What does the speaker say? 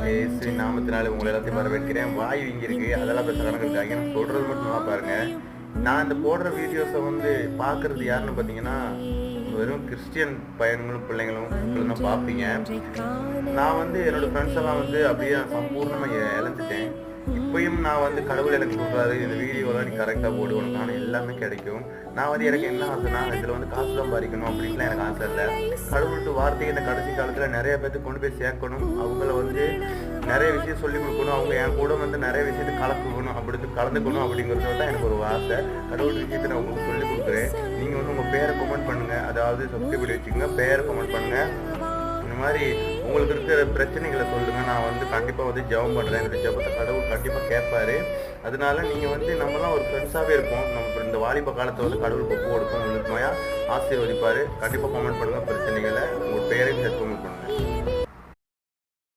இயேசுவின் நாமத்தினால உங்களை எல்லாத்தையும் வரவேற்கிறேன். வாய் வீங்கி இருக்கு, அதெல்லாம் பேச கணக்கிருக்காங்க. நான் சொல்றது மட்டும் நல்லா பாருங்க. நான் இந்த போடுற வீடியோஸை பார்க்கறது யாருன்னு பார்த்தீங்கன்னா, வெறும் கிறிஸ்டியன் பையன்களும் பிள்ளைங்களும் தான் பார்ப்பீங்க. நான் என்னோட ஃப்ரெண்ட்ஸ் எல்லாம் அப்படியே சம்பூர்ணமாக இழந்துட்டேன். இப்பயும் நான் கடவுள் எனக்கு சொல்றாரு, இந்த வீடியோலாம் நீ கரெக்டாக போடு, உனக்கான எல்லாமே கிடைக்கும். நான் எனக்கு என்ன ஆசைனா, இதில் காசு சம்பாதிக்கணும் அப்படின்லாம் எனக்கு ஆசை இல்லை. கடவுள்கிட்ட வார்த்தையை இந்த கடைசி காலத்தில் நிறைய பேருக்கு கொண்டு போய் சேர்க்கணும். அவங்கள நிறைய விஷயம் சொல்லிக் கொடுக்கணும். அவங்க என் கூட நிறைய விஷயத்தை கலந்துக்கணும் அப்படிங்கிறது தான் எனக்கு ஒரு ஆசை. கடவுள் விஷயத்தை நான் உங்களுக்கு சொல்லிக் கொடுக்குறேன். நீங்கள் உங்கள் பேரை கமெண்ட் பண்ணுங்கள், அதாவது சப்ஸ்கிரைப் பண்ணி வச்சுக்கோங்க, பேரை கமெண்ட் பண்ணுங்கள். இந்த மாதிரி உங்களுக்கு இருக்கிற பிரச்சனைகளை சொல்லுங்கள். நான் கண்டிப்பாக ஜெபம் பண்ணுறேன். இந்த ஜெபத்தை கடவுள் கண்டிப்பாக கேட்பாரு. அதனால நீங்கள் நம்மலாம் ஒரு ஃப்ரெண்ட்ஸாகவே இருப்போம். நம்ம இந்த வாலிப காலத்தை கடவுள் ஒப்பு கொடுக்கும், உங்களுக்கு ஆசீர்வதிப்பார். கண்டிப்பாக கமெண்ட் பண்ணுங்கள் பிரச்சனைகளை, உங்கள் பேரையும் சேர்த்து கமெண்ட் பண்ணுங்கள்.